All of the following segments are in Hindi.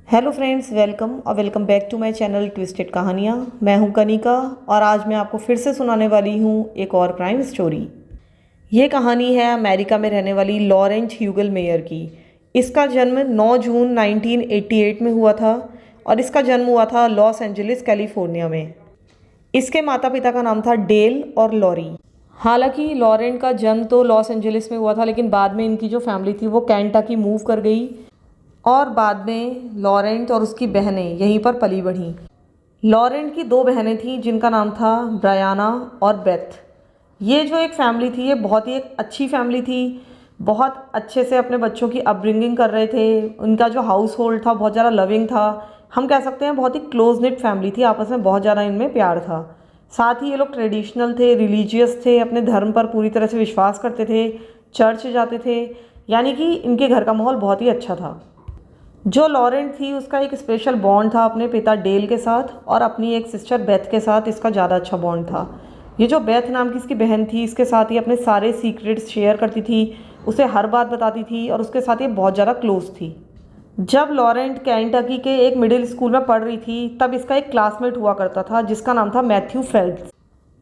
Hello friends, welcome back to my channel twisted कहानियाँ। मैं हूँ कनिका और आज मैं आपको फिर से सुनाने वाली हूँ एक और क्राइम स्टोरी। ये कहानी है अमेरिका में रहने वाली लॉरेंट ह्यूगल मेयर की। इसका जन्म 9 जून 1988 में हुआ था और इसका जन्म हुआ था लॉस एंजलिस कैलिफोर्निया में। इसके माता पिता का नाम था डेल और लॉरी। हालांकि लॉरेंट का जन्म तो लॉस एंजलिस में हुआ था, लेकिन बाद में इनकी जो फैमिली थी वो केंटकी मूव कर गई और बाद में लॉरेंट और उसकी बहनें यहीं पर पली बढ़ीं। लॉरेंट की दो बहनें थीं जिनका नाम था ब्रायाना और बेथ। ये जो एक फैमिली थी ये बहुत ही एक अच्छी फैमिली थी। बहुत अच्छे से अपने बच्चों की अपब्रिंगिंग कर रहे थे। उनका जो हाउस होल्ड था बहुत ज़्यादा लविंग था। हम कह सकते हैं बहुत ही क्लोज निट फैमिली थी, आपस में बहुत ज़्यादा इनमें प्यार था। साथ ही ये लोग ट्रेडिशनल थे, रिलीजियस थे, अपने धर्म पर पूरी तरह से विश्वास करते थे, चर्च जाते थे, यानी कि इनके घर का माहौल बहुत ही अच्छा था। जो लॉरेंट थी उसका एक स्पेशल बॉन्ड था अपने पिता डेल के साथ और अपनी एक सिस्टर बेथ के साथ इसका ज़्यादा अच्छा बॉन्ड था। ये जो बेथ नाम की इसकी बहन थी इसके साथ ही अपने सारे सीक्रेट्स शेयर करती थी, उसे हर बात बताती थी और उसके साथ ये बहुत ज़्यादा क्लोज थी। जब लॉरेंट केंटकी के एक मिडिल स्कूल में पढ़ रही थी तब इसका एक क्लासमेट हुआ करता था जिसका नाम था मैथ्यू फेल्प्स।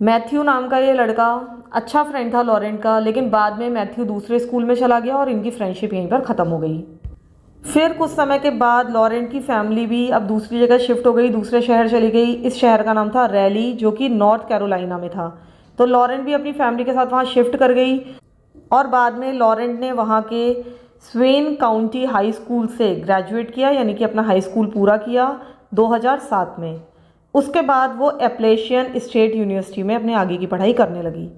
मैथ्यू नाम का ये लड़का अच्छा फ्रेंड था लॉरेंट का, लेकिन बाद में मैथ्यू दूसरे स्कूल में चला गया और इनकी फ्रेंडशिप यहीं पर ख़त्म हो गई। फिर कुछ समय के बाद लॉरेंट की फैमिली भी अब दूसरी जगह शिफ्ट हो गई, दूसरे शहर चली गई। इस शहर का नाम था रैली, जो कि नॉर्थ कैरोलिना में था। तो लॉरेंट भी अपनी फैमिली के साथ वहाँ शिफ्ट कर गई और बाद में लॉरेंट ने वहाँ के स्वेन काउंटी हाई स्कूल से ग्रेजुएट किया, यानी कि अपना हाई स्कूल पूरा किया 2007 में। उसके बाद वो एप्लेशियन स्टेट यूनिवर्सिटी में अपने आगे की पढ़ाई करने लगी।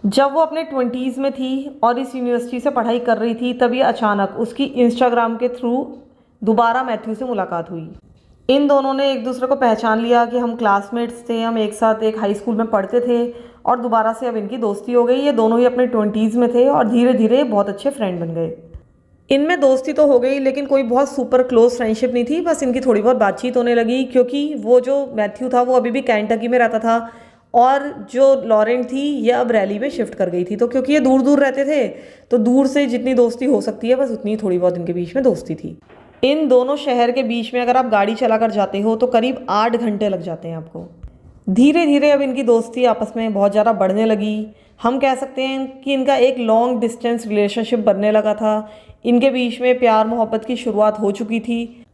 जब वो अपने 20s में थी और इस यूनिवर्सिटी से पढ़ाई कर रही थी तभी अचानक उसकी इंस्टाग्राम के थ्रू दोबारा मैथ्यू से मुलाकात हुई। इन दोनों ने एक दूसरे को पहचान लिया कि हम क्लासमेट्स थे, हम एक साथ एक हाई स्कूल में पढ़ते थे और दोबारा से अब इनकी दोस्ती हो गई। ये दोनों ही अपने 20s में थे और धीरे धीरे बहुत अच्छे फ्रेंड बन गए। इनमें दोस्ती तो हो गई लेकिन कोई बहुत सुपर क्लोज फ्रेंडशिप नहीं थी, बस इनकी थोड़ी बहुत बातचीत होने लगी क्योंकि वो जो मैथ्यू था वो अभी भी केंटकी में रहता था और जो लॉरेंट थी ये अब रैली में शिफ्ट कर गई थी। तो क्योंकि ये दूर दूर रहते थे तो दूर से जितनी दोस्ती हो सकती है बस उतनी थोड़ी बहुत इनके बीच में दोस्ती थी। इन दोनों शहर के बीच में अगर आप गाड़ी चला कर जाते हो तो करीब 8 घंटे लग जाते हैं आपको। धीरे धीरे अब इनकी दोस्ती आपस में बहुत ज़्यादा बढ़ने लगी। हम कह सकते हैं कि इनका एक लॉन्ग डिस्टेंस रिलेशनशिप बनने लगा था। इनके बीच में प्यार मोहब्बत की शुरुआत हो चुकी थी।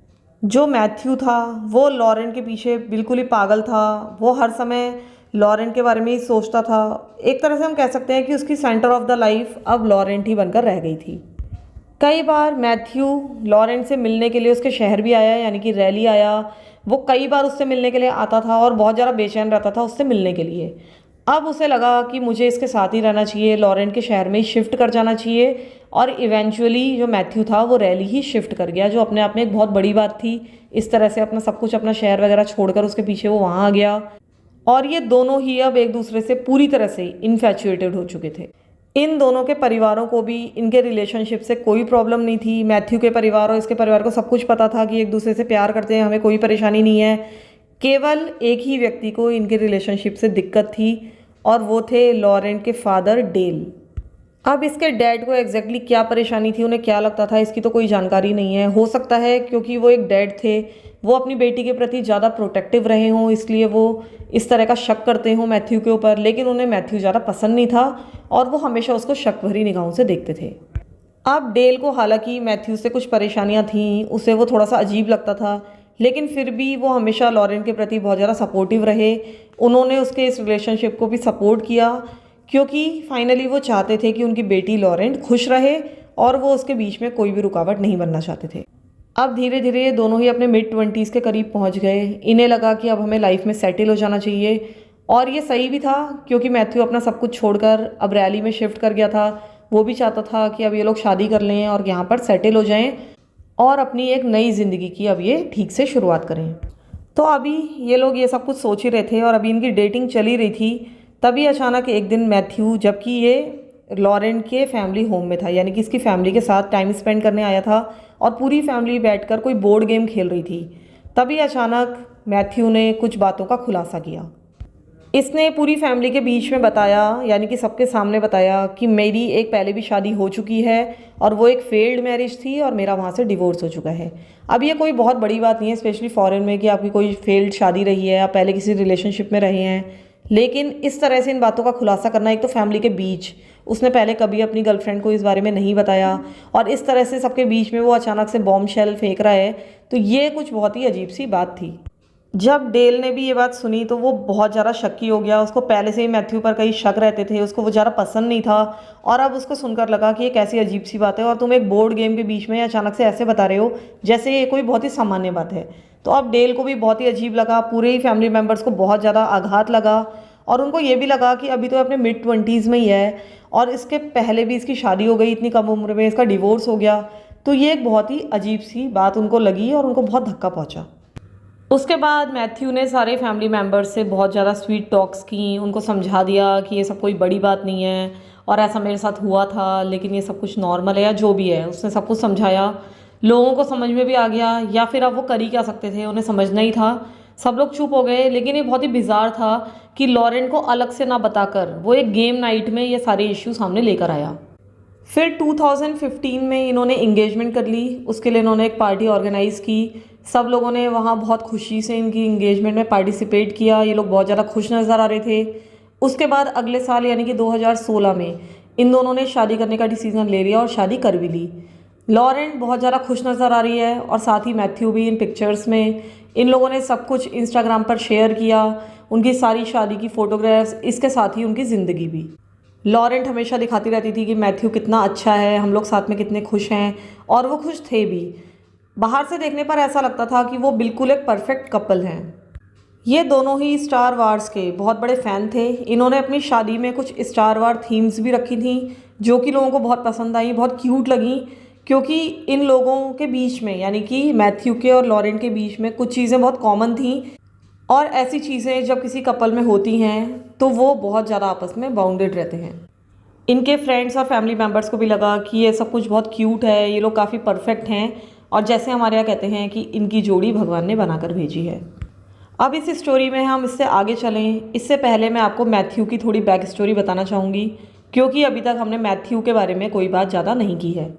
जो मैथ्यू था वो लॉरेंट के पीछे बिल्कुल ही पागल था। वो हर समय लॉरेंट के बारे में ही सोचता था। एक तरह से हम कह सकते हैं कि उसकी सेंटर ऑफ द लाइफ अब लॉरेंट ही बनकर रह गई थी। कई बार मैथ्यू लॉरेंट से मिलने के लिए उसके शहर भी आया, यानी कि रैली आया। वो कई बार उससे मिलने के लिए आता था और बहुत ज़्यादा बेचैन रहता था उससे मिलने के लिए। अब उसे लगा कि मुझे इसके साथ ही रहना चाहिए, लॉरेंट के शहर में ही शिफ्ट कर जाना चाहिए और इवेंचुअली जो मैथ्यू था वो रैली ही शिफ्ट कर गया, जो अपने आप में एक बहुत बड़ी बात थी। इस तरह से अपना सब कुछ, अपना शहर वगैरह छोड़कर उसके पीछे वो वहाँ आ गया और ये दोनों ही अब एक दूसरे से पूरी तरह से इन्फैचुएटेड हो चुके थे। इन दोनों के परिवारों को भी इनके रिलेशनशिप से कोई प्रॉब्लम नहीं थी। मैथ्यू के परिवार और इसके परिवार को सब कुछ पता था कि एक दूसरे से प्यार करते हैं, हमें कोई परेशानी नहीं है। केवल एक ही व्यक्ति को इनके रिलेशनशिप से दिक्कत थी और वो थे लॉरेंट के फादर डेल। अब इसके डैड को एग्जैक्टली क्या परेशानी थी, उन्हें क्या लगता था, इसकी तो कोई जानकारी नहीं है। हो सकता है क्योंकि वो एक डैड थे, वो अपनी बेटी के प्रति ज़्यादा प्रोटेक्टिव रहे हों, इसलिए वो इस तरह का शक करते हों मैथ्यू के ऊपर। लेकिन उन्हें मैथ्यू ज़्यादा पसंद नहीं था और वो हमेशा उसको शक भरी निगाहों से देखते थे। अब डेल को हालांकि मैथ्यू से कुछ परेशानियां थीं, उसे वो थोड़ा सा अजीब लगता था, लेकिन फिर भी वो हमेशा लॉरेंट के प्रति बहुत ज़्यादा सपोर्टिव रहे। उन्होंने उसके इस रिलेशनशिप को भी सपोर्ट किया क्योंकि फाइनली वो चाहते थे कि उनकी बेटी लॉरेंट खुश रहे और वो उसके बीच में कोई भी रुकावट नहीं बनना चाहते थे। अब धीरे धीरे ये दोनों ही अपने मिड 20s के करीब पहुंच गए। इन्हें लगा कि अब हमें लाइफ में सेटल हो जाना चाहिए और ये सही भी था क्योंकि मैथ्यू अपना सब कुछ छोड़कर अब रैली में शिफ्ट कर गया था। वो भी चाहता था कि अब ये लोग शादी कर लें और यहाँ पर सेटल हो जाएं और अपनी एक नई ज़िंदगी की अब ये ठीक से शुरुआत करें। तो अभी ये लोग ये सब कुछ सोच ही रहे थे और अभी इनकी डेटिंग चली रही थी। तभी अचानक एक दिन मैथ्यू, जबकि ये लॉरेंट के फैमिली होम में था, यानी कि इसकी फैमिली के साथ टाइम स्पेंड करने आया था और पूरी फैमिली बैठकर कोई बोर्ड गेम खेल रही थी, तभी अचानक मैथ्यू ने कुछ बातों का खुलासा किया। इसने पूरी फैमिली के बीच में बताया, यानी कि सबके सामने बताया कि मेरी एक पहले भी शादी हो चुकी है और वो एक फेल्ड मैरिज थी और मेरा वहाँ से डिवोर्स हो चुका है। अब ये कोई बहुत बड़ी बात नहीं है, स्पेशली फॉरेन में, कि आपकी कोई फेल्ड शादी रही है, आप पहले किसी रिलेशनशिप में रहे हैं। लेकिन इस तरह से इन बातों का खुलासा करना, एक तो फैमिली के बीच, उसने पहले कभी अपनी गर्लफ्रेंड को इस बारे में नहीं बताया और इस तरह से सबके बीच में वो अचानक से बॉम्ब शेल फेंक रहा है, तो ये कुछ बहुत ही अजीब सी बात थी। जब डेल ने भी ये बात सुनी तो वो बहुत ज़्यादा शक्की हो गया। उसको पहले से ही मैथ्यू पर कई शक रहते थे, उसको वो ज़्यादा पसंद नहीं था और अब उसको सुनकर लगा कि ये कैसी अजीब सी बात है और तुम एक बोर्ड गेम के बीच में अचानक से ऐसे बता रहे हो जैसे ये कोई बहुत ही सामान्य बात है। तो अब डेल को भी बहुत ही अजीब लगा, पूरे ही फैमिली मेम्बर्स को बहुत ज़्यादा आघात लगा और उनको ये भी लगा कि अभी तो अपने मिड-20s में ही है और इसके पहले भी इसकी शादी हो गई इतनी कम उम्र में, इसका डिवोर्स हो गया। तो ये एक बहुत ही अजीब सी बात उनको लगी और उनको बहुत धक्का पहुँचा। उसके बाद मैथ्यू ने सारे फैमिली मेम्बर्स से बहुत ज़्यादा स्वीट टॉक्स की, उनको समझा दिया कि ये सब कोई बड़ी बात नहीं है और ऐसा मेरे साथ हुआ था, लेकिन ये सब कुछ नॉर्मल है या जो भी है, उसने सब कुछ समझाया। लोगों को समझ में भी आ गया, या फिर अब वो कर ही क्या सकते थे, उन्हें समझना ही था। सब लोग चुप हो गए। लेकिन ये बहुत ही बिजार था कि लॉरेंट को अलग से ना बताकर वो एक गेम नाइट में ये सारे इश्यू सामने लेकर आया। फिर 2015 में इन्होंने इंगेजमेंट कर ली। उसके लिए इन्होंने एक पार्टी ऑर्गेनाइज़ की। सब लोगों ने वहाँ बहुत खुशी से इनकी इंगेजमेंट में पार्टिसिपेट किया। ये लोग बहुत ज़्यादा खुश नज़र आ रहे थे। उसके बाद अगले साल यानी कि 2016 में इन दोनों ने शादी करने का डिसीज़न ले लिया और शादी कर भी ली। लॉरेंट बहुत ज़्यादा खुश नज़र आ रही है और साथ ही मैथ्यू भी इन पिक्चर्स में। इन लोगों ने सब कुछ इंस्टाग्राम पर शेयर किया, उनकी सारी शादी की फ़ोटोग्राफ्स, इसके साथ ही उनकी ज़िंदगी भी। लॉरेंट हमेशा दिखाती रहती थी कि मैथ्यू कितना अच्छा है, हम लोग साथ में कितने खुश हैं, और वो खुश थे भी। बाहर से देखने पर ऐसा लगता था कि वो बिल्कुल एक परफेक्ट कपल हैं। ये दोनों ही स्टार वार्स के बहुत बड़े फ़ैन थे। इन्होंने अपनी शादी में कुछ स्टार वार थीम्स भी रखी थी जो कि लोगों को बहुत पसंद आई, बहुत क्यूट लगी, क्योंकि इन लोगों के बीच में, यानी कि मैथ्यू के और लॉरेंट के बीच में, कुछ चीज़ें बहुत कॉमन थी। और ऐसी चीज़ें जब किसी कपल में होती हैं तो वो बहुत ज़्यादा आपस में बाउंडेड रहते हैं। इनके फ्रेंड्स और फैमिली मेम्बर्स को भी लगा कि ये सब कुछ बहुत क्यूट है, ये लोग काफ़ी परफेक्ट हैं और जैसे हमारे यहाँ कहते हैं कि इनकी जोड़ी भगवान ने बनाकर भेजी है। अब इस स्टोरी में हम इससे आगे चलें, इससे पहले मैं आपको मैथ्यू की थोड़ी बैक स्टोरी बताना चाहूँगी, क्योंकि अभी तक हमने मैथ्यू के बारे में कोई बात ज़्यादा नहीं की है।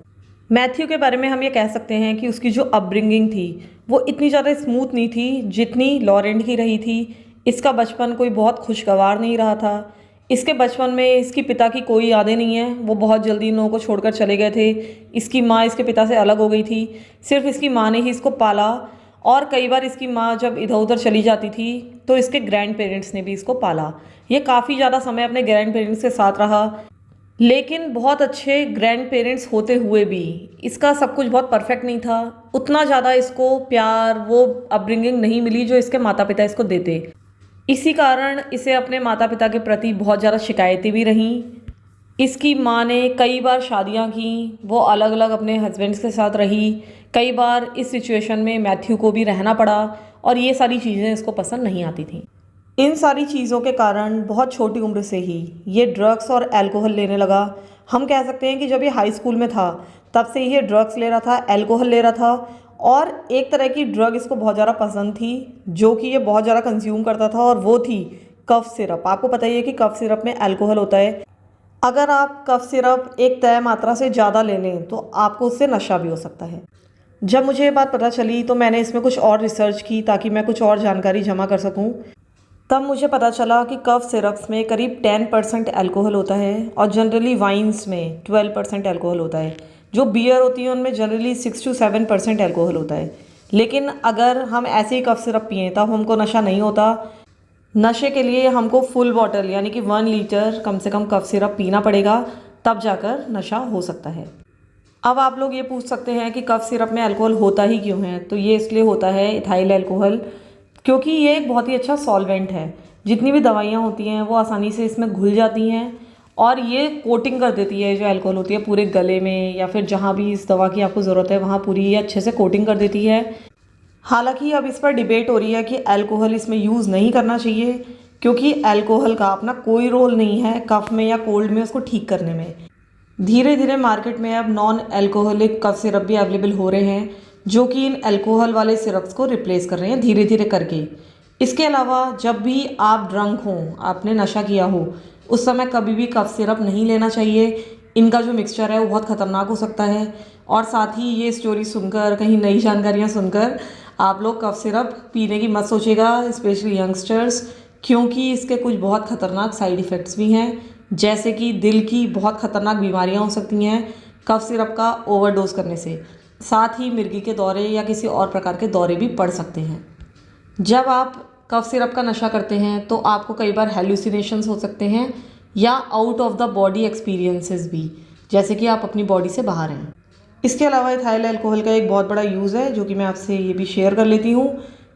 मैथ्यू के बारे में हम ये कह सकते हैं कि उसकी जो अपब्रिंगिंग थी वो इतनी ज़्यादा स्मूथ नहीं थी जितनी लॉरेंट की रही थी। इसका बचपन कोई बहुत खुशगवार नहीं रहा था। इसके बचपन में इसकी पिता की कोई यादें नहीं है, वो बहुत जल्दी इन लोगों को छोड़कर चले गए थे। इसकी माँ इसके पिता से अलग हो गई थी, सिर्फ इसकी माँ ने ही इसको पाला और कई बार इसकी माँ जब इधर उधर चली जाती थी तो इसके ग्रैंड पेरेंट्स ने भी इसको पाला। ये काफ़ी ज़्यादा समय अपने ग्रैंड पेरेंट्स के साथ रहा, लेकिन बहुत अच्छे ग्रैंड पेरेंट्स होते हुए भी इसका सब कुछ बहुत परफेक्ट नहीं था। उतना ज़्यादा इसको प्यार, वो अपब्रिंगिंग नहीं मिली जो इसके माता पिता इसको देते। इसी कारण इसे अपने माता पिता के प्रति बहुत ज़्यादा शिकायतें भी रहीं। इसकी माँ ने कई बार शादियाँ की, वो अलग अलग अपने हस्बैंड्स के साथ रही। कई बार इस सिचुएशन में मैथ्यू को भी रहना पड़ा और ये सारी चीज़ें इसको पसंद नहीं आती थीं। इन सारी चीज़ों के कारण बहुत छोटी उम्र से ही ये ड्रग्स और अल्कोहल लेने लगा। हम कह सकते हैं कि जब ये हाई स्कूल में था तब से ही ये ड्रग्स ले रहा था, अल्कोहल ले रहा था, और एक तरह की ड्रग इसको बहुत ज़्यादा पसंद थी जो कि ये बहुत ज़्यादा कंज्यूम करता था, और वो थी कफ सिरप। आपको पता ही है कि कफ सिरप में अल्कोहल होता है। अगर आप कफ सिरप एक तय मात्रा से ज़्यादा ले लें तो आपको उससे नशा भी हो सकता है। जब मुझे ये बात पता चली तो मैंने इसमें कुछ और रिसर्च की ताकि मैं कुछ और जानकारी जमा कर सकूं। तब मुझे पता चला कि कफ सिरप्स में करीब 10% अल्कोहल होता है और जनरली वाइन्स में 12% अल्कोहल होता है। जो बियर होती है उनमें जनरली 6 to 7% अल्कोहल होता है। लेकिन अगर हम ऐसे ही कफ सिरप पिएँ तब हमको नशा नहीं होता। नशे के लिए हमको फुल बॉटल यानी कि 1 लीटर कम से कम कफ सिरप पीना पड़ेगा, तब जाकर नशा हो सकता है। अब आप लोग ये पूछ सकते हैं कि कफ सिरप में अल्कोहल होता ही क्यों है। तो ये इसलिए होता है, इथाइल अल्कोहल, क्योंकि ये एक बहुत ही अच्छा सॉल्वेंट है। जितनी भी दवाइयाँ होती हैं वो आसानी से इसमें घुल जाती हैं और ये कोटिंग कर देती है, जो अल्कोहल होती है पूरे गले में या फिर जहाँ भी इस दवा की आपको ज़रूरत है वहाँ पूरी ये अच्छे से कोटिंग कर देती है। हालांकि अब इस पर डिबेट हो रही है कि अल्कोहल इसमें यूज़ नहीं करना चाहिए, क्योंकि अल्कोहल का अपना कोई रोल नहीं है कफ में या कोल्ड में उसको ठीक करने में। धीरे धीरे मार्केट में अब नॉन अल्कोहलिक कफ सिरप भी अवेलेबल हो रहे हैं जो कि इन अल्कोहल वाले सिरप्स को रिप्लेस कर रहे हैं धीरे धीरे करके। इसके अलावा जब भी आप ड्रंक हों, आपने नशा किया हो, उस समय कभी भी कफ सिरप नहीं लेना चाहिए। इनका जो मिक्सचर है वो बहुत ख़तरनाक हो सकता है। और साथ ही ये स्टोरी सुनकर, कहीं नई जानकारियाँ सुनकर आप लोग कफ सिरप पीने की मत सोचिएगा, स्पेशली यंगस्टर्स, क्योंकि इसके कुछ बहुत ख़तरनाक साइड इफ़ेक्ट्स भी हैं, जैसे कि दिल की बहुत ख़तरनाक बीमारियाँ हो सकती हैं कफ सिरप का ओवरडोज करने से। साथ ही मिर्गी के दौरे या किसी और प्रकार के दौरे भी पड़ सकते हैं। जब आप कफ सिरप का नशा करते हैं तो आपको कई बार हेलुसिनेशंस हो सकते हैं या out of the body experiences भी, जैसे कि आप अपनी बॉडी से बाहर हैं। इसके अलावा इथाइल अल्कोहल का एक बहुत बड़ा यूज़ है, जो कि मैं आपसे ये भी शेयर कर लेती हूँ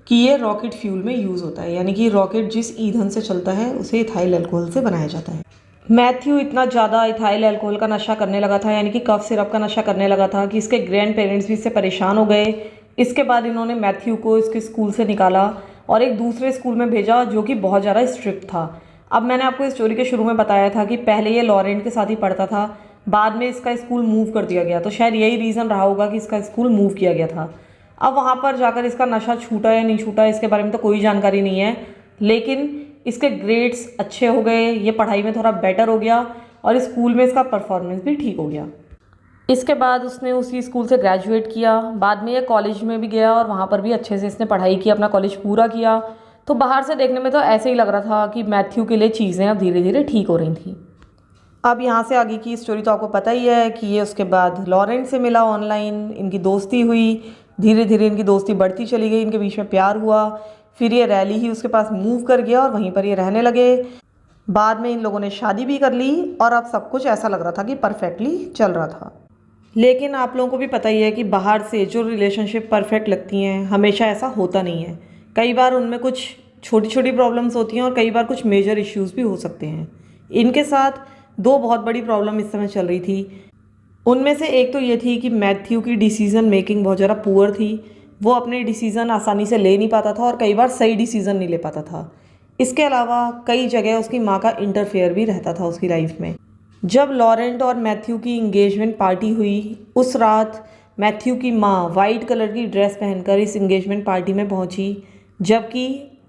कि ये रॉकेट फ्यूल में यूज़ होता है, यानी कि रॉकेट जिस ईंधन से चलता है उसे इथाइल अल्कोहल से बनाया जाता है। मैथ्यू इतना ज़्यादा इथाइल अल्कोहल का नशा करने लगा था, यानी कि कफ सिरप का नशा करने लगा था, कि इसके ग्रैंड पेरेंट्स भी इससे परेशान हो गए। इसके बाद इन्होंने मैथ्यू को इसके स्कूल से निकाला और एक दूसरे स्कूल में भेजा जो कि बहुत ज़्यादा स्ट्रिक्ट था। अब मैंने आपको इस स्टोरी के शुरू में बताया था कि पहले ये लॉरेंट के साथ ही पढ़ता था, बाद में इसका स्कूल मूव कर दिया गया, तो शायद यही रीज़न रहा होगा कि इसका स्कूल मूव किया गया था। अब वहाँ पर जाकर इसका नशा छूटा या नहीं छूटा इसके बारे में तो कोई जानकारी नहीं है, लेकिन इसके ग्रेड्स अच्छे हो गए, ये पढ़ाई में थोड़ा बेटर हो गया और स्कूल में इसका परफॉर्मेंस भी ठीक हो गया। इसके बाद उसने उसी स्कूल से ग्रेजुएट किया, बाद में ये कॉलेज में भी गया और वहाँ पर भी अच्छे से इसने पढ़ाई की, अपना कॉलेज पूरा किया। तो बाहर से देखने में तो ऐसे ही लग रहा था कि मैथ्यू के लिए चीज़ें अब धीरे धीरे ठीक हो रही थी। अब यहाँ से आगे की स्टोरी तो आपको पता ही है कि ये उसके बाद लॉरेंट से मिला ऑनलाइन, इनकी दोस्ती हुई, धीरे धीरे इनकी दोस्ती बढ़ती चली गई, इनके बीच में प्यार हुआ। फिर ये रैली ही उसके पास मूव कर गया और वहीं पर ये रहने लगे। बाद में इन लोगों ने शादी भी कर ली और अब सब कुछ ऐसा लग रहा था कि परफेक्टली चल रहा था। लेकिन आप लोगों को भी पता ही है कि बाहर से जो रिलेशनशिप परफेक्ट लगती हैं हमेशा ऐसा होता नहीं है। कई बार उनमें कुछ छोटी छोटी प्रॉब्लम्स होती हैं और कई बार कुछ मेजर इश्यूज़ भी हो सकते हैं। इनके साथ दो बहुत बड़ी प्रॉब्लम इस समय चल रही थी। उनमें से एक तो ये थी कि मैथ्यू की डिसीज़न मेकिंग बहुत ज़्यादा पुअर थी, वो अपने डिसीज़न आसानी से ले नहीं पाता था और कई बार सही डिसीज़न नहीं ले पाता था। इसके अलावा कई जगह उसकी माँ का इंटरफेयर भी रहता था उसकी लाइफ में। जब लॉरेंट और मैथ्यू की इंगेजमेंट पार्टी हुई, उस रात मैथ्यू की माँ वाइट कलर की ड्रेस पहनकर इस इंगेजमेंट पार्टी में पहुंची, जबकि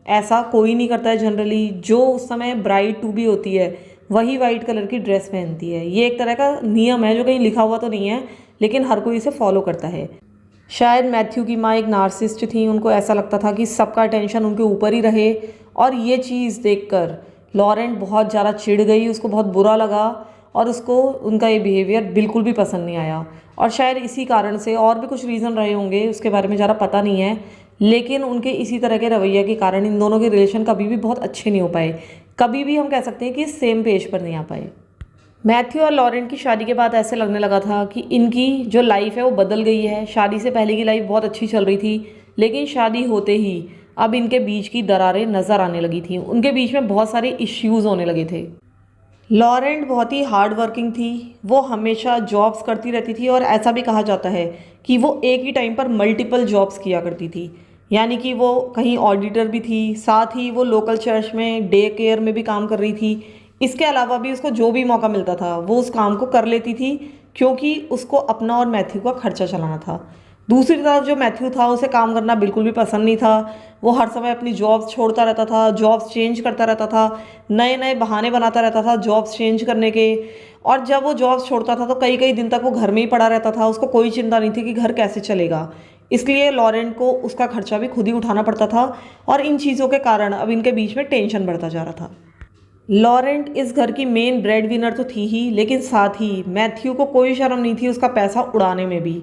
ऐसा कोई नहीं करता है जनरली। जो उस समय ब्राइड टू बी होती है वही वाइट कलर की ड्रेस पहनती है। ये एक तरह का नियम है जो कहीं लिखा हुआ तो नहीं है, लेकिन हर कोई इसे फॉलो करता है। शायद मैथ्यू की माँ एक नार्सिसिस्ट थी, उनको ऐसा लगता था कि सबका अटेंशन उनके ऊपर ही रहे, और ये चीज़ देखकर लॉरेंट बहुत ज़्यादा चिढ़ गई, उसको बहुत बुरा लगा और उसको उनका ये बिहेवियर बिल्कुल भी पसंद नहीं आया। और शायद इसी कारण से और भी कुछ रीज़न रहे होंगे, उसके बारे में ज़्यादा पता नहीं है, लेकिन उनके इसी तरह के रवैये के कारण इन दोनों के रिलेशन कभी भी बहुत अच्छे नहीं हो पाए। कभी भी हम कह सकते हैं कि सेम पेज पर नहीं आ पाए। मैथ्यू और लॉरेंट की शादी के बाद ऐसे लगने लगा था कि इनकी जो लाइफ है वो बदल गई है। शादी से पहले की लाइफ बहुत अच्छी चल रही थी, लेकिन शादी होते ही अब इनके बीच की दरारें नज़र आने लगी थी। उनके बीच में बहुत सारे इश्यूज़ होने लगे थे। लॉरेंट बहुत ही हार्ड वर्किंग थी, वो हमेशा जॉब्स करती रहती थी और ऐसा भी कहा जाता है कि वो एक ही टाइम पर मल्टीपल जॉब्स किया करती थी। यानी कि वो कहीं ऑडिटर भी थी, साथ ही वो लोकल चर्च में डे केयर में भी काम कर रही थी। इसके अलावा भी उसको जो भी मौका मिलता था वो उस काम को कर लेती थी, क्योंकि उसको अपना और मैथ्यू का खर्चा चलाना था। दूसरी तरफ जो मैथ्यू था उसे काम करना बिल्कुल भी पसंद नहीं था। वो हर समय अपनी जॉब्स छोड़ता रहता था, जॉब्स चेंज करता रहता था, नए नए बहाने बनाता रहता था जॉब्स चेंज करने के। और जब वो जॉब्स छोड़ता था तो कई कई दिन तक वो घर में ही पड़ा रहता था, उसको कोई चिंता नहीं थी कि घर कैसे चलेगा। इसलिए लॉरेंट को उसका खर्चा भी खुद ही उठाना पड़ता था और इन चीज़ों के कारण अब इनके बीच में टेंशन बढ़ता जा रहा था। लॉरेंट इस घर की मेन ब्रेड विनर तो थी ही, लेकिन साथ ही मैथ्यू को कोई शर्म नहीं थी उसका पैसा उड़ाने में भी।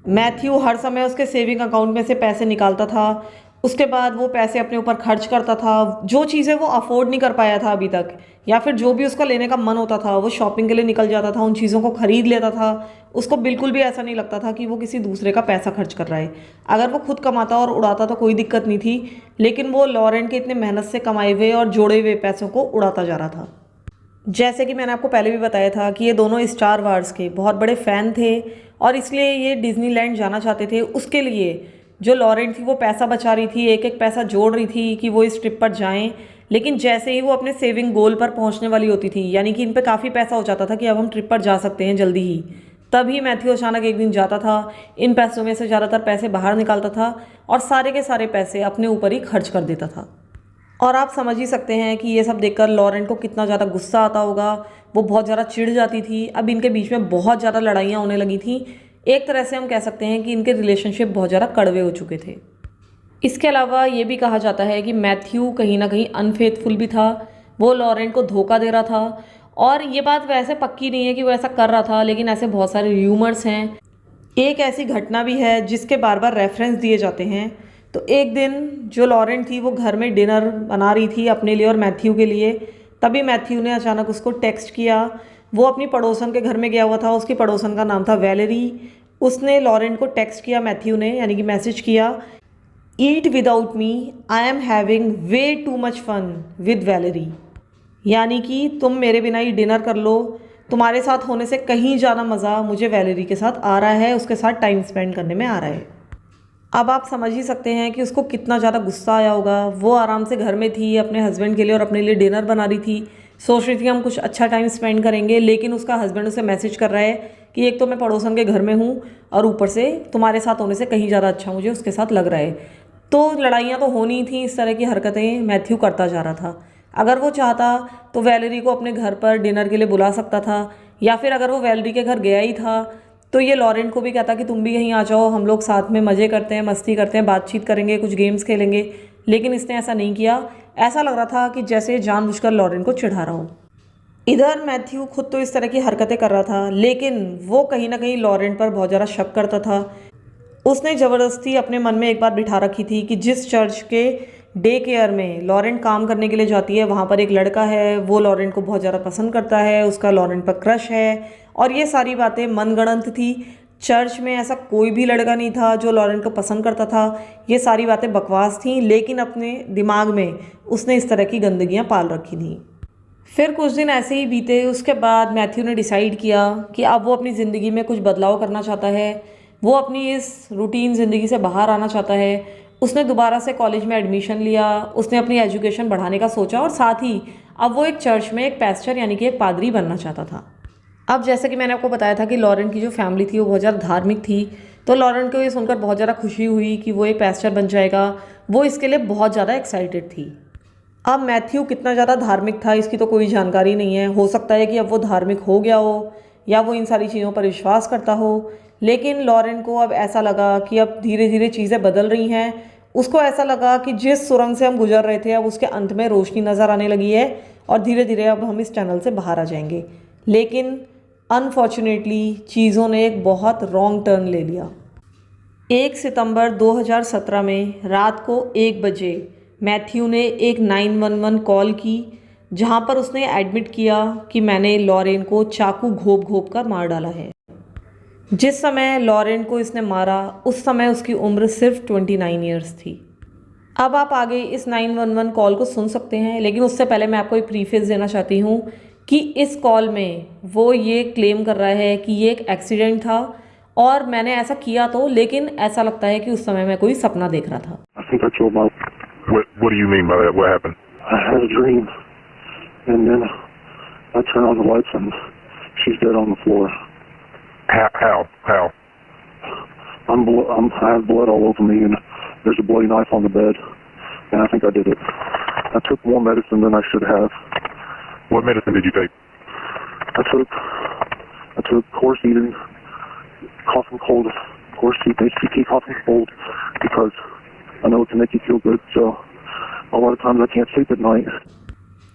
मैथ्यू हर समय उसके सेविंग अकाउंट में से पैसे निकालता था, उसके बाद वो पैसे अपने ऊपर खर्च करता था। जो चीज़ें वो अफोर्ड नहीं कर पाया था अभी तक, या फिर जो भी उसका लेने का मन होता था वो शॉपिंग के लिए निकल जाता था, उन चीज़ों को खरीद लेता था। उसको बिल्कुल भी ऐसा नहीं लगता था कि वो किसी दूसरे का पैसा खर्च कर रहा है। अगर वो खुद कमाता और उड़ाता तो कोई दिक्कत नहीं थी, लेकिन वो लॉरेंट के इतने मेहनत से कमाए हुए और जोड़े हुए पैसों को उड़ाता जा रहा था। जैसे कि मैंने आपको पहले भी बताया था कि ये दोनों स्टार वार्स के बहुत बड़े फ़ैन थे और इसलिए ये डिज्नीलैंड जाना चाहते थे। उसके लिए जो लॉरेंट थी वो पैसा बचा रही थी, एक एक पैसा जोड़ रही थी कि वो इस ट्रिप पर जाएं। लेकिन जैसे ही वो अपने सेविंग गोल पर पहुंचने वाली होती थी, यानी कि इन पे काफ़ी पैसा हो जाता था कि अब हम ट्रिप पर जा सकते हैं जल्दी ही, तभी मैथ्यू अचानक एक दिन जाता था, इन पैसों में से ज़्यादातर पैसे बाहर निकालता था और सारे के सारे पैसे अपने ऊपर ही खर्च कर देता था। और आप समझ ही सकते हैं कि ये सब देखकर लॉरेन को कितना ज़्यादा गुस्सा आता होगा। वो बहुत ज़्यादा चिढ़ जाती थी। अब इनके बीच में बहुत ज़्यादा लड़ाइयाँ होने लगी थी। एक तरह से हम कह सकते हैं कि इनके रिलेशनशिप बहुत ज़्यादा कड़वे हो चुके थे। इसके अलावा ये भी कहा जाता है कि मैथ्यू कहीं ना कहीं अनफेथफुल भी था। वो लॉरेन को धोखा दे रहा था। और ये बात वैसे पक्की नहीं है कि वो ऐसा कर रहा था, लेकिन ऐसे बहुत सारे र्यूमर्स हैं। एक ऐसी घटना भी है जिसके बार बार रेफरेंस दिए जाते हैं। तो एक दिन जो लॉरेन थी वो घर में डिनर बना रही थी अपने लिए और मैथ्यू के लिए। तभी मैथ्यू ने अचानक उसको टेक्स्ट किया। वो अपनी पड़ोसन के घर में गया हुआ था। उसकी पड़ोसन का नाम था वैलेरी। उसने लॉरेन को टेक्स्ट किया, मैथ्यू ने, यानी कि मैसेज किया, eat without me, I am having way too much fun with Valerie. यानी कि तुम मेरे बिना ही डिनर कर लो, तुम्हारे साथ होने से कहीं ज़्यादा मज़ा मुझे वैलेरी के साथ आ रहा है, उसके साथ टाइम स्पेंड करने में आ रहा है। अब आप समझ ही सकते हैं कि उसको कितना ज़्यादा गुस्सा आया होगा। वो आराम से घर में थी, अपने हस्बैंड के लिए और अपने लिए डिनर बना रही थी। सोच रही थी हम कुछ अच्छा टाइम स्पेंड करेंगे, लेकिन उसका हस्बैंड उसे मैसेज कर रहा है कि एक तो मैं पड़ोसन के घर में हूँ और ऊपर से तुम्हारे साथ होने से कहीं ज़्यादा अच्छा मुझे उसके साथ लग रहा है। तो लड़ाइयाँ तो होनी थी। इस तरह की हरकतें मैथ्यू करता जा रहा था। अगर वो चाहता तो वैलेरी को अपने घर पर डिनर के लिए बुला सकता था, या फिर अगर वो वैलेरी के घर गया ही था तो ये लॉरेन को भी कहता कि तुम भी यहीं आ जाओ, हम लोग साथ में मज़े करते हैं, मस्ती करते हैं, बातचीत करेंगे, कुछ गेम्स खेलेंगे। लेकिन इसने ऐसा नहीं किया। ऐसा लग रहा था कि जैसे जानबूझकर लॉरेन को चिढ़ा रहा हो। इधर मैथ्यू खुद तो इस तरह की हरकतें कर रहा था, लेकिन वो कहीं ना कहीं लॉरेन पर बहुत ज़्यादा शक करता था। उसने ज़बरदस्ती अपने मन में एक बात बिठा रखी थी कि जिस चर्च के डे केयर में लॉरेन काम करने के लिए जाती है, वहाँ पर एक लड़का है, वो लॉरेन को बहुत ज़्यादा पसंद करता है, उसका लॉरेन पर क्रश है। और ये सारी बातें मनगढ़ंत थी। चर्च में ऐसा कोई भी लड़का नहीं था जो लॉरेन को पसंद करता था। ये सारी बातें बकवास थी, लेकिन अपने दिमाग में उसने इस तरह की गंदगियाँ पाल रखी थी। फिर कुछ दिन ऐसे ही बीते। उसके बाद मैथ्यू ने डिसाइड किया कि अब वो अपनी ज़िंदगी में कुछ बदलाव करना चाहता है। वो अपनी इस रूटीन ज़िंदगी से बाहर आना चाहता है। उसने दोबारा से कॉलेज में एडमिशन लिया। उसने अपनी एजुकेशन बढ़ाने का सोचा और साथ ही अब वो एक चर्च में एक पैस्टर यानी कि एक पादरी बनना चाहता था। अब जैसे कि मैंने आपको बताया था कि लॉरेन की जो फैमिली थी वो बहुत ज़्यादा धार्मिक थी। तो लॉरेन को ये सुनकर बहुत ज़्यादा खुशी हुई कि वो एक पैस्टर बन जाएगा। वो इसके लिए बहुत ज़्यादा एक्साइटेड थी। अब मैथ्यू कितना ज़्यादा धार्मिक था इसकी तो कोई जानकारी नहीं है। हो सकता है कि अब वो धार्मिक हो गया हो या वो इन सारी चीज़ों पर विश्वास करता हो। लेकिन लॉरेन को अब ऐसा लगा कि अब धीरे धीरे चीज़ें बदल रही हैं। उसको ऐसा लगा कि जिस सुरंग से हम गुजर रहे थे अब उसके अंत में रोशनी नज़र आने लगी है और धीरे धीरे अब हम इस टनल से बाहर आ जाएंगे। लेकिन अनफॉर्चुनेटली चीज़ों ने एक बहुत रॉन्ग टर्न ले लिया। 1 सितंबर 2017 में रात को 1 बजे मैथ्यू ने एक 911 कॉल की, जहां पर उसने एडमिट किया कि मैंने लॉरेन को चाकू घोप घोप कर मार डाला है। जिस समय लॉरेन को इसने मारा उस समय उसकी उम्र सिर्फ 29 ईयर्स थी। अब आप आगे इस 911 कॉल को सुन सकते हैं, लेकिन उससे पहले मैं आपको एक प्रीफेस देना चाहती हूँ कि इस कॉल में वो ये क्लेम कर रहा है कि ये एक एक्सीडेंट था और मैंने ऐसा किया तो, लेकिन ऐसा लगता है कि उस समय मैं कोई सपना देख रहा था। What do you mean by that? What happened? I had a dream, and then I turn on the lights and she's dead on the floor. How? I have blood all over me, and there's a bloody knife on the bed, and I think I did it. I took more medicine than I should have. What medicine did you take? I took Corsine, cough and cold, Corsine, HCT, cough and cold, because I know it can make you feel good, so a lot of times I can't sleep at night.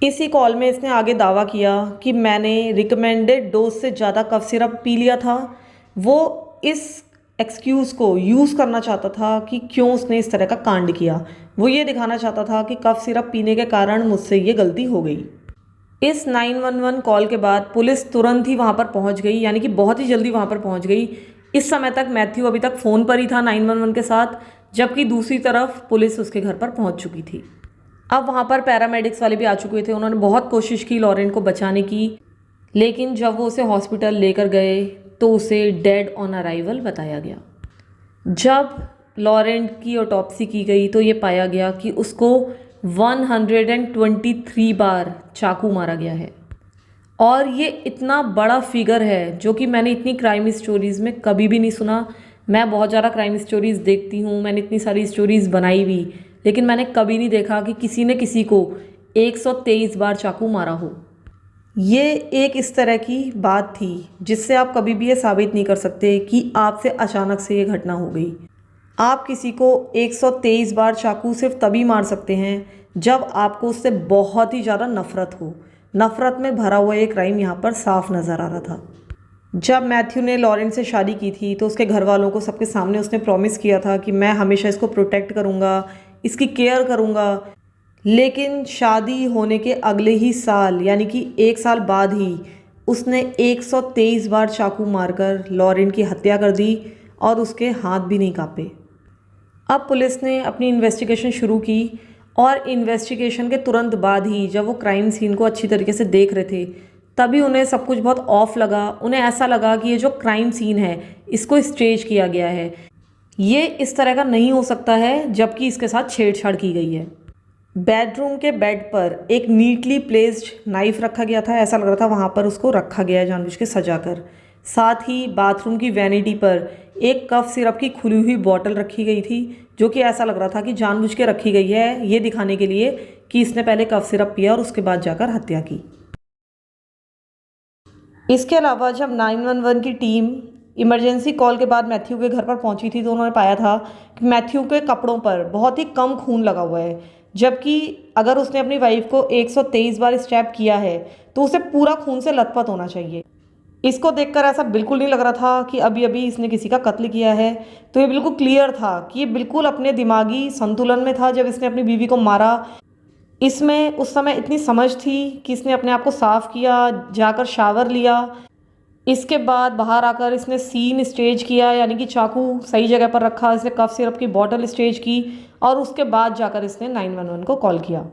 इसी कॉल में इसने आगे दावा किया कि मैंने रिकमेंडेड डोज से ज़्यादा कफ सिरप पी लिया था। वो इस एक्सक्यूज़ को यूज़ करना चाहता था कि क्यों उसने इस तरह का कांड किया। वो ये दिखाना चाहता था कि कफ सिरप पीने के कारण मुझसे ये गलती हो गई। इस 911 कॉल के बाद पुलिस तुरंत ही वहाँ पर पहुँच गई, यानी कि बहुत ही जल्दी वहाँ पर पहुँच गई। इस समय तक मैथ्यू अभी तक फ़ोन पर ही था 911 के साथ, जबकि दूसरी तरफ पुलिस उसके घर पर पहुँच चुकी थी। अब वहाँ पर पैरामेडिक्स वाले भी आ चुके थे। उन्होंने बहुत कोशिश की लॉरेन को बचाने की, लेकिन जब वो उसे हॉस्पिटल लेकर गए तो उसे डेड ऑन अराइवल बताया गया। जब लॉरेन की ऑटोप्सी की गई तो ये पाया गया कि उसको 123 बार चाकू मारा गया है। और ये इतना बड़ा फिगर है जो कि मैंने इतनी क्राइम स्टोरीज़ में कभी भी नहीं सुना। मैं बहुत ज़्यादा क्राइम स्टोरीज़ देखती हूँ, मैंने इतनी सारी स्टोरीज़ बनाई भी, लेकिन मैंने कभी नहीं देखा कि किसी ने किसी को 123 बार चाकू मारा हो। ये एक इस तरह की बात थी जिससे आप कभी भी ये साबित नहीं कर सकते कि आपसे अचानक से ये घटना हो गई। आप किसी को 123 बार चाकू सिर्फ तभी मार सकते हैं जब आपको उससे बहुत ही ज़्यादा नफ़रत हो। नफ़रत में भरा हुआ ये क्राइम यहाँ पर साफ नज़र आ रहा था। जब मैथ्यू ने लॉरेंस से शादी की थी तो उसके घर वालों को सबके सामने उसने प्रॉमिस किया था कि मैं हमेशा इसको प्रोटेक्ट करूँगा, इसकी केयर करूँगा। लेकिन शादी होने के अगले ही साल यानी कि 1 साल बाद ही उसने 123 बार चाकू मारकर लॉरेन की हत्या कर दी और उसके हाथ भी नहीं कांपे। अब पुलिस ने अपनी इन्वेस्टिगेशन शुरू की और इन्वेस्टिगेशन के तुरंत बाद ही जब वो क्राइम सीन को अच्छी तरीके से देख रहे थे तभी उन्हें सब कुछ बहुत ऑफ लगा। उन्हें ऐसा लगा कि ये जो क्राइम सीन है इसको स्टेज किया गया है, ये इस तरह का नहीं हो सकता है जबकि इसके साथ छेड़छाड़ की गई है। बेडरूम के बेड पर एक नीटली प्लेस्ड नाइफ रखा गया था, ऐसा लग रहा था वहाँ पर उसको रखा गया है जानबूझ के सजाकर। साथ ही बाथरूम की वैनिटी पर एक कफ सिरप की खुली हुई बॉटल रखी गई थी जो कि ऐसा लग रहा था कि जानबूझ के रखी गई है ये दिखाने के लिए कि इसने पहले कफ सिरप पिया और उसके बाद जाकर हत्या की। इसके अलावा जब 911 की टीम इमरजेंसी कॉल के बाद मैथ्यू के घर पर पहुंची थी तो उन्होंने पाया था कि मैथ्यू के कपड़ों पर बहुत ही कम खून लगा हुआ है, जबकि अगर उसने अपनी वाइफ को 123 बार स्टैब किया है तो उसे पूरा खून से लथपथ होना चाहिए। इसको देखकर ऐसा बिल्कुल नहीं लग रहा था कि अभी अभी इसने किसी का कत्ल किया है। तो ये बिल्कुल क्लियर था कि ये बिल्कुल अपने दिमागी संतुलन में था जब इसने अपनी बीवी को मारा। इसमें उस समय इतनी समझ थी कि इसने अपने आप को साफ़ किया, जाकर शावर लिया, इसके बाद बाहर आकर इसने सीन स्टेज किया यानी कि चाकू सही जगह पर रखा, इसने कफ सिरप की बोतल स्टेज की और उसके बाद जाकर इसने 911 को कॉल किया।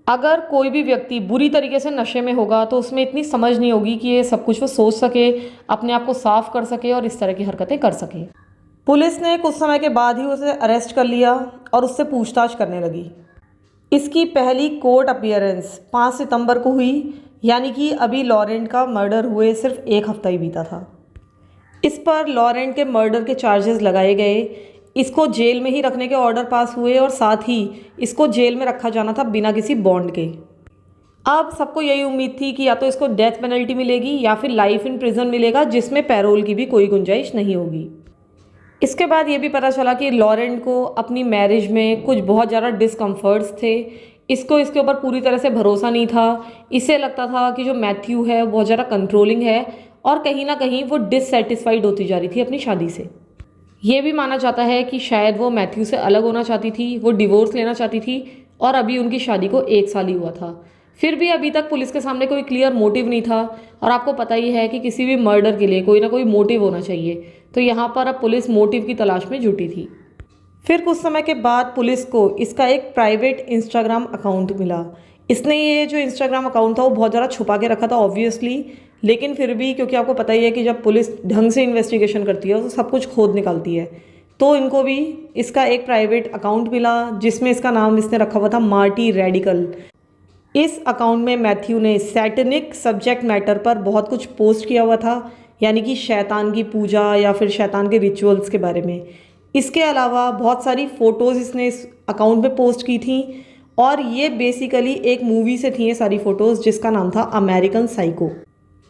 अगर कोई भी व्यक्ति बुरी तरीके से नशे में होगा तो उसमें इतनी समझ नहीं होगी कि ये सब कुछ वो सोच सके, अपने आप को साफ कर सके और इस तरह की हरकतें कर सके। पुलिस ने कुछ समय के बाद ही उसे अरेस्ट कर लिया और उससे पूछताछ करने लगी। इसकी पहली कोर्ट अपीयरेंस 5 सितंबर को हुई, यानी कि अभी लॉरेंट का मर्डर हुए सिर्फ 1 हफ्ता ही बीता था। इस पर लॉरेंट के मर्डर के चार्जेस लगाए गए, इसको जेल में ही रखने के ऑर्डर पास हुए और साथ ही इसको जेल में रखा जाना था बिना किसी बॉन्ड के। अब सबको यही उम्मीद थी कि या तो इसको डेथ पेनल्टी मिलेगी या फिर लाइफ इन प्रिजन मिलेगा जिसमें पैरोल की भी कोई गुंजाइश नहीं होगी। इसके बाद ये भी पता चला कि लॉरेंट को अपनी मैरिज में कुछ बहुत ज़्यादा डिस्कम्फर्ट्स थे। इसको इसके ऊपर पूरी तरह से भरोसा नहीं था। इसे लगता था कि जो मैथ्यू है वो बहुत ज़्यादा कंट्रोलिंग है और कहीं ना कहीं वो डिससेटिस्फाइड होती जा रही थी अपनी शादी से। ये भी माना जाता है कि शायद वो मैथ्यू से अलग होना चाहती थी, वो डिवोर्स लेना चाहती थी और अभी उनकी शादी को 1 साल ही हुआ था। फिर भी अभी तक पुलिस के सामने कोई क्लियर मोटिव नहीं था और आपको पता ही है कि किसी भी मर्डर के लिए कोई ना कोई मोटिव होना चाहिए। तो यहाँ पर अब पुलिस मोटिव की तलाश में जुटी थी। फिर कुछ समय के बाद पुलिस को इसका एक प्राइवेट इंस्टाग्राम अकाउंट मिला। इसने ये जो इंस्टाग्राम अकाउंट था वो बहुत ज़्यादा छुपा के रखा था ऑब्वियसली, लेकिन फिर भी क्योंकि आपको पता ही है कि जब पुलिस ढंग से इन्वेस्टिगेशन करती है तो सब कुछ खोद निकालती है, तो इनको भी इसका एक प्राइवेट अकाउंट मिला जिसमें इसका नाम इसने रखा हुआ था मार्टी रेडिकल। इस अकाउंट में मैथ्यू ने सैटनिक सब्जेक्ट मैटर पर बहुत कुछ पोस्ट किया हुआ था, यानी कि शैतान की पूजा या फिर शैतान के रिचुअल्स के बारे में। इसके अलावा बहुत सारी फ़ोटोज़ इसने इस अकाउंट में पोस्ट की थी और ये बेसिकली एक मूवी से थी ये सारी फ़ोटोज़ जिसका नाम था अमेरिकन साइको।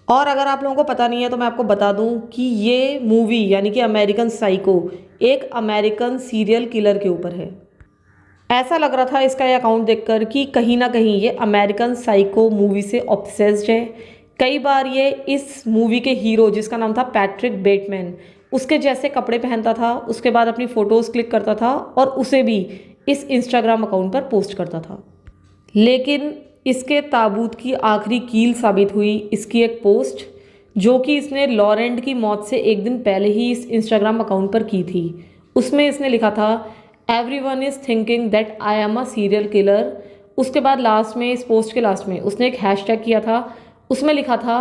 और अगर आप लोगों को पता नहीं है तो मैं आपको बता दूं कि ये मूवी यानी कि अमेरिकन साइको एक अमेरिकन सीरियल किलर के ऊपर है। ऐसा लग रहा था इसका ये अकाउंट देखकर कि कहीं ना कहीं ये अमेरिकन साइको मूवी से ऑब्सेस्ड है। कई बार ये इस मूवी के हीरो जिसका नाम था पैट्रिक बेटमैन उसके जैसे कपड़े पहनता था, उसके बाद अपनी फ़ोटोज़ क्लिक करता था और उसे भी इस इंस्टाग्राम अकाउंट पर पोस्ट करता था। लेकिन इसके ताबूत की आखिरी कील साबित हुई इसकी एक पोस्ट जो कि इसने लॉरेंट की मौत से 1 दिन पहले ही इस इंस्टाग्राम अकाउंट पर की थी। उसमें इसने लिखा था everyone is thinking that I am a serial killer. उसके बाद लास्ट में इस पोस्ट के लास्ट में उसने एक हैशटैग किया था, उसमें लिखा था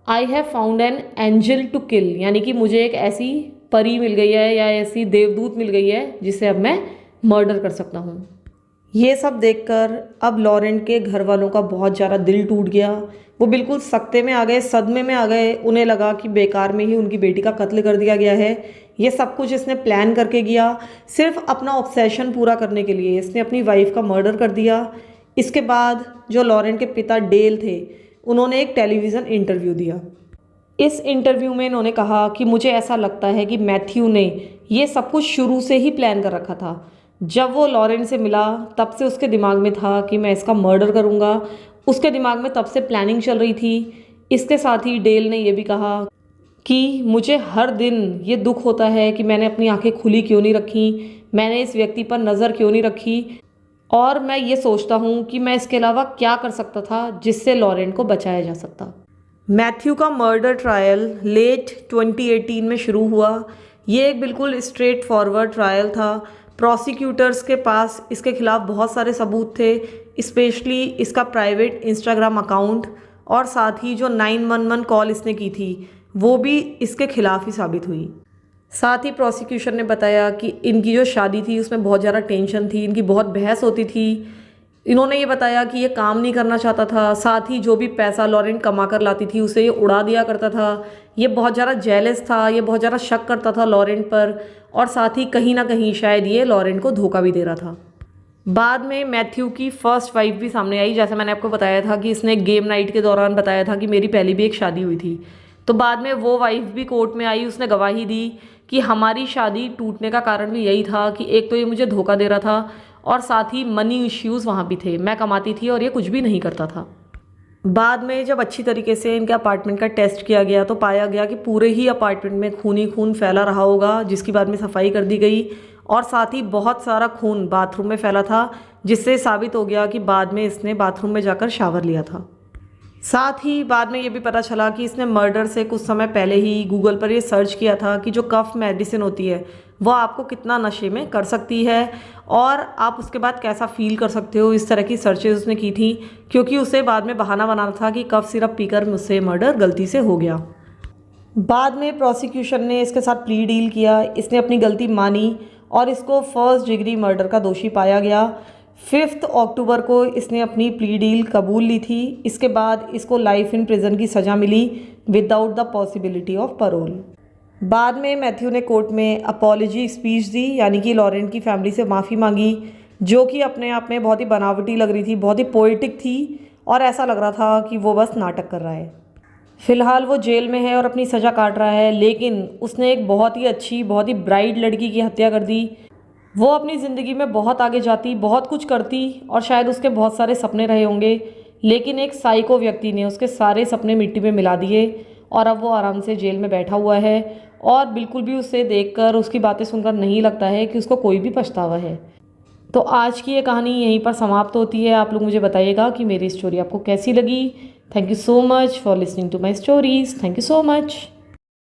I have found an angel to kill, यानी कि मुझे एक ऐसी परी मिल गई है या ऐसी देवदूत मिल गई है जिसे अब मैं मर्डर कर सकता हूँ। ये सब देखकर अब लॉरेंट के घर वालों का बहुत ज़्यादा दिल टूट गया। वो बिल्कुल सख्ते में आ गए, सदमे में आ गए। उन्हें लगा कि बेकार में ही उनकी बेटी का कत्ल कर दिया गया है। ये सब कुछ इसने प्लान करके किया, सिर्फ अपना ऑब्सेशन पूरा करने के लिए इसने अपनी वाइफ का मर्डर कर दिया। इसके बाद जो लॉरेंट के पिता डेल थे, उन्होंने एक टेलीविज़न इंटरव्यू दिया। इस इंटरव्यू में इन्होंने कहा कि मुझे ऐसा लगता है कि मैथ्यू ने ये सब कुछ शुरू से ही प्लान कर रखा था। जब वो लॉरेंट से मिला तब से उसके दिमाग में था कि मैं इसका मर्डर करूँगा। उसके दिमाग में तब से प्लानिंग चल रही थी। इसके साथ ही डेल ने यह भी कहा कि मुझे हर दिन ये दुख होता है कि मैंने अपनी आंखें खुली क्यों नहीं रखी, मैंने इस व्यक्ति पर नज़र क्यों नहीं रखी, और मैं ये सोचता हूँ कि मैं इसके अलावा क्या कर सकता था जिससे लॉरेंट को बचाया जा सकता। मैथ्यू का मर्डर ट्रायल लेट 2018 में शुरू हुआ। ये एक बिल्कुल स्ट्रेट फॉरवर्ड ट्रायल था। प्रोसिक्यूटर्स के पास इसके खिलाफ बहुत सारे सबूत थे, स्पेशली इसका प्राइवेट इंस्टाग्राम अकाउंट, और साथ ही जो 911 कॉल इसने की थी वो भी इसके खिलाफ ही साबित हुई। साथ ही प्रोसिक्यूशन ने बताया कि इनकी जो शादी थी उसमें बहुत ज़्यादा टेंशन थी, इनकी बहुत बहस होती थी। इन्होंने ये बताया कि ये काम नहीं करना चाहता था। साथ ही जो भी पैसा लॉरेंट कमा कर लाती थी उसे ये उड़ा दिया करता था। ये बहुत ज़्यादा जेलस था, ये बहुत ज़्यादा शक करता था लॉरेंट पर, और साथ ही कहीं ना कहीं शायद ये लॉरेंट को धोखा भी दे रहा था। बाद में मैथ्यू की फर्स्ट वाइफ भी सामने आई। जैसे मैंने आपको बताया था कि इसने गेम नाइट के दौरान बताया था कि मेरी पहले भी एक शादी हुई थी, तो बाद में वो वाइफ भी कोर्ट में आई। उसने गवाही दी कि हमारी शादी टूटने का कारण भी यही था कि एक तो ये मुझे धोखा दे रहा था, और साथ ही मनी इश्यूज़ वहाँ भी थे। मैं कमाती थी और ये कुछ भी नहीं करता था। बाद में जब अच्छी तरीके से इनके अपार्टमेंट का टेस्ट किया गया तो पाया गया कि पूरे ही अपार्टमेंट में खून ही खून फैला रहा होगा, जिसकी बाद में सफाई कर दी गई, और साथ ही बहुत सारा खून बाथरूम में फैला था, जिससे साबित हो गया कि बाद में इसने बाथरूम में जाकर शावर लिया था। साथ ही बाद में ये भी पता चला कि इसने मर्डर से कुछ समय पहले ही गूगल पर ये सर्च किया था कि जो कफ मेडिसिन होती है वो आपको कितना नशे में कर सकती है, और आप उसके बाद कैसा फील कर सकते हो। इस तरह की सर्चेज उसने की थी, क्योंकि उसे बाद में बहाना बनाना था कि कफ सिरप पीकर मुझसे मर्डर गलती से हो गया। बाद में प्रोसिक्यूशन ने इसके साथ प्ली डील किया। इसने अपनी गलती मानी और इसको फर्स्ट डिग्री मर्डर का दोषी पाया गया। 5 अक्टूबर को इसने अपनी प्ली डील कबूल ली थी। इसके बाद इसको लाइफ इन प्रिजन की सज़ा मिली without the possibility of parole. बाद में मैथ्यू ने कोर्ट में अपॉलजी स्पीच दी, यानी कि लॉरेंट की फैमिली से माफ़ी मांगी, जो कि अपने आप में बहुत ही बनावटी लग रही थी, बहुत ही पोएटिक थी, और ऐसा लग रहा था कि वो बस नाटक कर रहा है। फ़िलहाल वो जेल में है और अपनी सज़ा काट रहा है, लेकिन उसने एक बहुत ही अच्छी, बहुत ही ब्राइट लड़की की हत्या कर दी। वो अपनी ज़िंदगी में बहुत आगे जाती, बहुत कुछ करती, और शायद उसके बहुत सारे सपने रहे होंगे, लेकिन एक साइको व्यक्ति ने उसके सारे सपने मिट्टी में मिला दिए, और अब वो आराम से जेल में बैठा हुआ है, और बिल्कुल भी उसे देखकर, उसकी बातें सुनकर नहीं लगता है कि उसको कोई भी पछतावा है। तो आज की ये कहानी यहीं पर समाप्त होती है। आप लोग मुझे बताइएगा कि मेरी स्टोरी आपको कैसी लगी। Thank you so much for listening to my stories. Thank you so much.